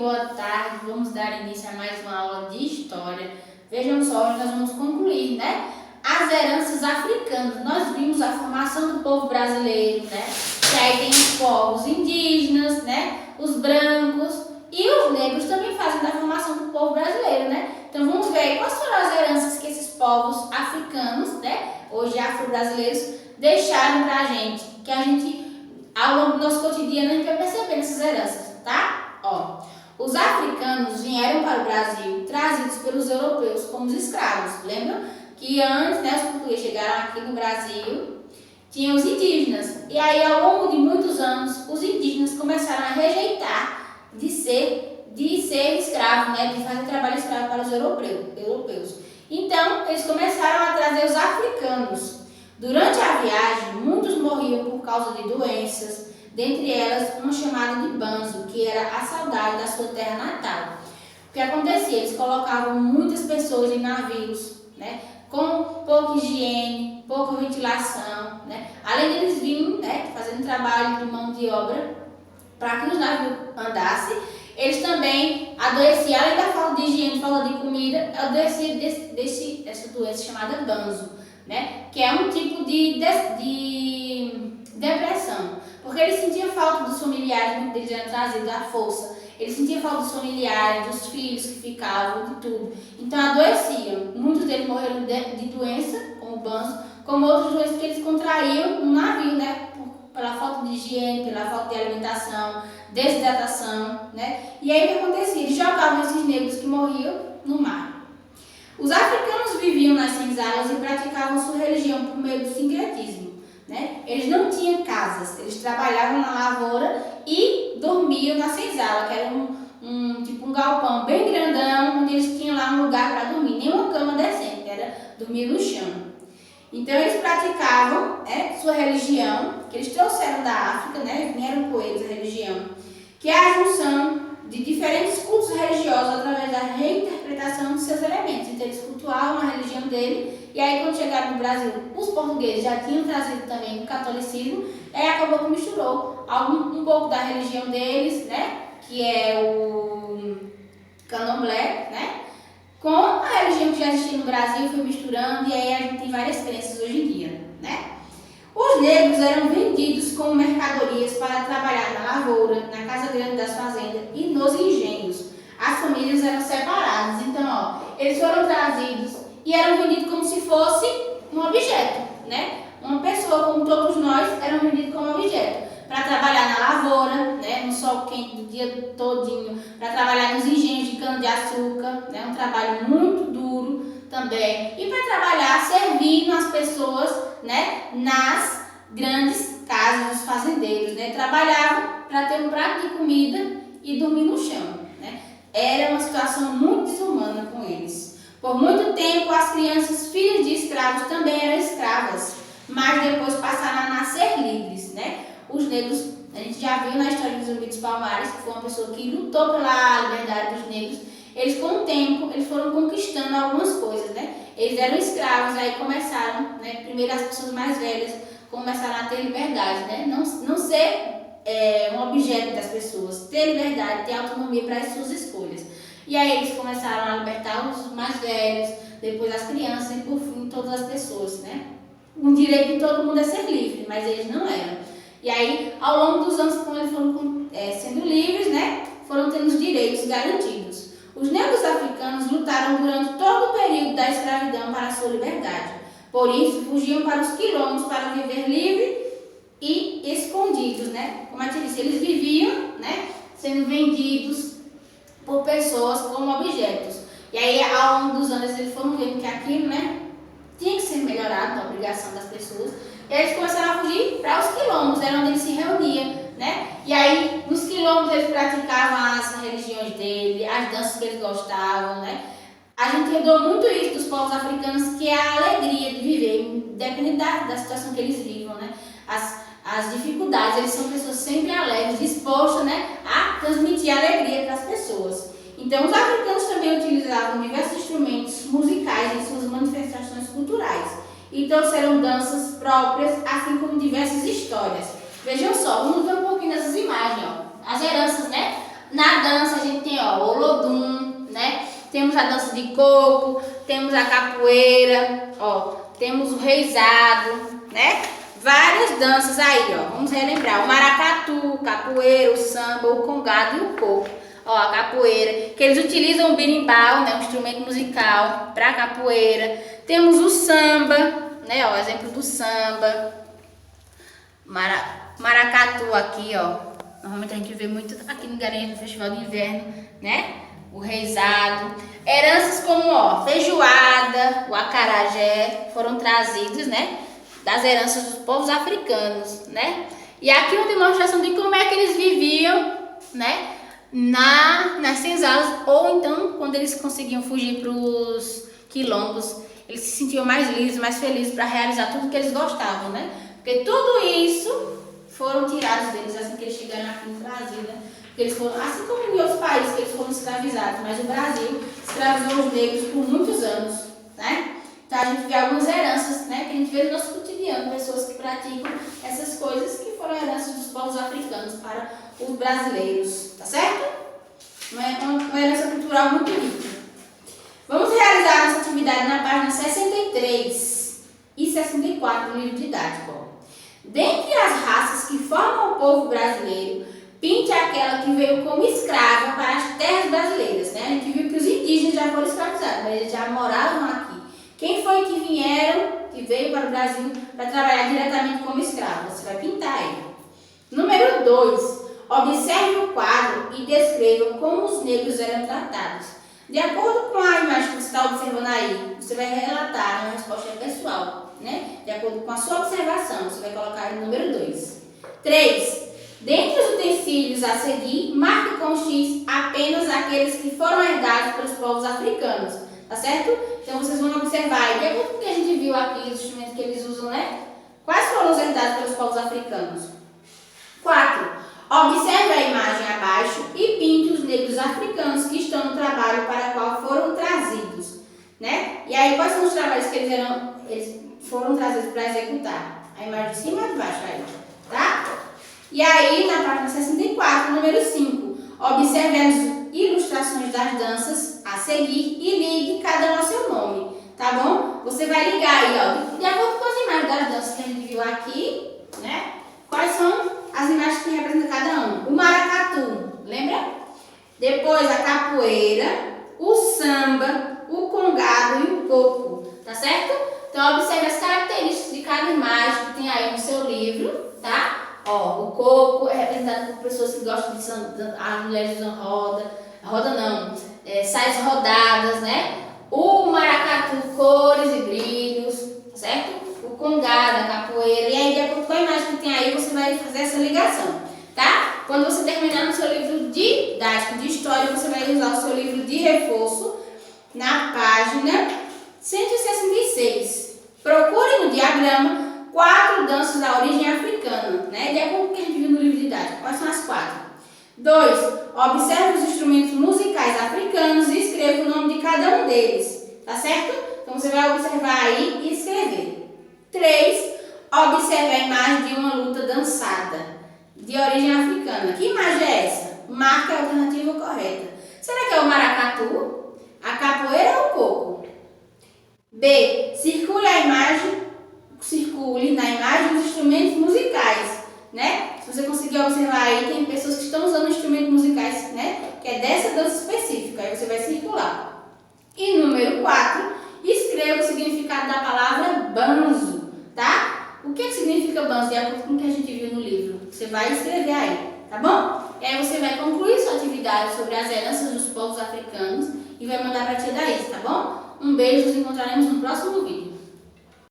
boa tarde. Vamos dar início a mais uma aula de história. Vejam só, hoje nós vamos concluir, né? As heranças africanas. Nós vimos a formação do povo brasileiro, né? Que aí tem os povos indígenas, né? Os brancos e os negros também fazem da formação do povo brasileiro, né? Então vamos ver aí quais foram as heranças que esses povos africanos, né? Hoje afro-brasileiros, deixaram pra gente. Que a gente, ao longo do nosso cotidiano, a gente vai percebendo essas heranças, tá? Ó, os africanos vieram para o Brasil trazidos pelos europeus como os escravos. Lembram que antes, né, os portugueses chegaram aqui no Brasil, tinham os indígenas. E aí, ao longo de muitos anos, os indígenas começaram a rejeitar de ser escravo, né, de fazer trabalho escravo para os europeus. Então, eles começaram a trazer os africanos. Durante a viagem, muitos morriam por causa de doenças, dentre elas uma chamada de banzo, que era a saudade da sua terra natal. O que acontecia? Eles colocavam muitas pessoas em navios, né, com pouca higiene, pouca ventilação, né, além deles virem, né, fazendo trabalho de mão de obra para que os navios andassem. Eles também adoeciam, além da falta de higiene, falta de comida, adoeciam dessa doença chamada banzo, né, que é um tipo de depressão, porque eles sentiam falta dos familiares, muitos deles eram trazidos à força, eles sentiam falta dos familiares, dos filhos que ficavam, de tudo, então adoeciam. Muitos deles morreram de doença, como o banzo, como outras doenças que eles contraíam no navio, né, pela falta de higiene, pela falta de alimentação, desidratação, né, e aí o que acontecia? Eles jogavam esses negros que morriam no mar. Os africanos viviam nas senzalas e praticavam sua religião por meio do sincretismo, né? Eles não tinham casas, eles trabalhavam na lavoura e dormiam na senzala, que era tipo um galpão bem grandão, onde eles tinham lá um lugar para dormir, nem uma cama decente, era dormir no chão. Então eles praticavam, né, sua religião, que eles trouxeram da África, né, vieram com eles a religião, que é a junção de diferentes cultos religiosos através da reinterpretação de seus elementos. Então eles cultuavam a religião dele, e aí quando chegaram no Brasil, os portugueses já tinham trazido também o catolicismo, e aí acabou que misturou um pouco da religião deles, né, que é o candomblé, né, com a religião que já existia no Brasil, foi misturando, e aí a gente tem várias crenças hoje em dia, né. Os negros eram vendidos como mercadorias para trabalhar na lavoura, na casa grande das fazendas e nos engenhos. As famílias eram separadas, então, ó, eles foram trazidos e eram vendidos como se fosse um objeto, né? Uma pessoa, como todos nós, eram vendidos como objeto. Para trabalhar na lavoura, né, no sol quente do dia todinho, para trabalhar nos engenhos de cana-de-açúcar, né, um trabalho muito duro também, e para trabalhar servindo as pessoas, né, nas grandes casas dos fazendeiros, né, trabalhavam para ter um prato de comida e dormir no chão, né. Era uma situação muito desumana com eles. Por muito tempo, as crianças filhas de escravos também eram escravas, mas depois passaram a nascer livres, né. Os negros, a gente já viu na história dos Zumbi dos Palmares, que foi uma pessoa que lutou pela liberdade dos negros. Eles, com o tempo, eles foram conquistando algumas coisas, né? Eles eram escravos, aí começaram, né? Primeiro as pessoas mais velhas começaram a ter liberdade, né? Não ser um objeto das pessoas, ter liberdade, ter autonomia para as suas escolhas. E aí eles começaram a libertar os mais velhos, depois as crianças e, por fim, todas as pessoas, né? O direito de todo mundo é ser livre, mas eles não eram. E aí, ao longo dos anos, quando eles foram sendo livres, né, foram tendo os direitos garantidos. Os negros africanos lutaram durante todo o período da escravidão para a sua liberdade. Por isso, fugiam para os quilombos para viver livre e escondidos, né? Como eu te disse, eles viviam, né, sendo vendidos por pessoas como objetos. E aí, ao longo dos anos, eles foram vendo que aquilo, né, tinha que ser melhorado, a obrigação das pessoas. E eles começaram a fugir para os quilombos, era onde eles se reuniam, né? E aí, nos quilombos, eles praticavam as religiões dele, as danças que eles gostavam, né? A gente herdou muito isso dos povos africanos, que é a alegria de viver, independente da situação que eles vivam, né? As dificuldades, eles são pessoas sempre alegres, dispostas, né, a transmitir alegria para as pessoas. Então, os africanos também utilizavam diversos instrumentos musicais em suas manifestações culturais. E trouxeram danças próprias, assim como diversas histórias. Vejam só, vamos ver um pouquinho dessas imagens, ó. As heranças, né? Na dança a gente tem, ó, o Olodum, né? Temos a dança de coco, temos a capoeira, ó, temos o reizado, né? Várias danças aí, ó. Vamos relembrar. O maracatu, capoeira, o samba, o congado e o coco. Ó, a capoeira, que eles utilizam o berimbau, né, um instrumento musical para capoeira. Temos o samba, né, ó, exemplo do samba. Maracatu aqui, ó. Normalmente a gente vê muito aqui no Garanhuns no Festival de Inverno, né? O reizado. Heranças como, ó, feijoada, o acarajé, foram trazidos, né, das heranças dos povos africanos, né? E aqui uma demonstração de como é que eles viviam, né, nas senzalas, ou então quando eles conseguiam fugir para os quilombos, eles se sentiam mais livres, mais felizes para realizar tudo que eles gostavam, né? Porque tudo isso foram tirados deles assim que eles chegaram aqui no Brasil, né? Porque eles foram, assim como em outros países que eles foram escravizados, mas o Brasil escravizou os negros por muitos anos, né? Então a gente vê algumas heranças, né, que a gente vê no nosso cotidiano, pessoas que praticam essas coisas que foram heranças dos povos africanos para os brasileiros, tá certo? Uma herança cultural muito rica. Vamos realizar nossa atividade na página 63 e 64 do livro didático. Dentre as raças que formam o povo brasileiro, pinte aquela que veio como escrava para as terras brasileiras, né? A gente viu que os indígenas já foram escravizados, mas eles já moravam aqui. Quem foi que veio para o Brasil para trabalhar diretamente como escravo? Você vai pintar ele. Número 2. Observe o quadro e descreva como os negros eram tratados. De acordo com a imagem que você está observando aí, você vai relatar uma resposta pessoal, né? De acordo com a sua observação, você vai colocar aí no número 2. 3. Dentre os utensílios a seguir, marque com X apenas aqueles que foram herdados pelos povos africanos, tá certo? Então vocês vão observar aí, de acordo com o que a gente viu aqui, os instrumentos que eles usam, né? Quais foram os herdados pelos povos africanos? 4. Observe a imagem abaixo e pinte os negros africanos que estão no trabalho para o qual foram trazidos, né? E aí, quais são os trabalhos que eles foram trazidos para executar? A imagem de cima e de baixo aí, tá? E aí, na página 64, número 5, observe as ilustrações das danças a seguir e ligue cada um ao seu nome, tá bom? Você vai ligar aí, ó, de acordo com as imagens das danças que a gente viu aqui, né? Quais são as imagens que representam cada um? O maracatu, lembra? Depois a capoeira, o samba, o congado e o coco, tá certo? Então observe as características de cada imagem que tem aí no seu livro, tá? Ó, o coco é representado por pessoas que gostam as mulheres usam roda não, saias rodadas, né? O maracatu, cores e brilhos, tá certo? O congado, a capoeira, e aí de acordo com a imagem que tem aí, você vai fazer essa ligação, tá? Quando você terminar no seu livro didático de história, você vai usar o seu livro de reforço na página 166. Procure no diagrama 4 danças da origem africana, né? De acordo com o que a gente viu no livro didático. Quais são as 4? 2. Observe os instrumentos musicais africanos e escreva o nome de cada um deles, tá certo? Então você vai observar aí e escrever. 3. Observe a imagem de uma luta dançada de origem africana. Que imagem é essa? Marque a alternativa correta. Será que é o maracatu, a capoeira ou o coco? B. Circule na imagem os instrumentos musicais, né? Se você conseguir observar aí, tem pessoas que estão usando instrumentos musicais, né? Que é dessa dança específica. Aí você vai circular. E número 4, escreva o significado da palavra banzo, tá? O que significa banzo? De acordo com o que a gente viu no livro. Você vai escrever aí, tá bom? E aí você vai concluir sua atividade sobre as heranças dos povos africanos e vai mandar para a tia Daís, tá bom? Um beijo, nos encontraremos no próximo vídeo.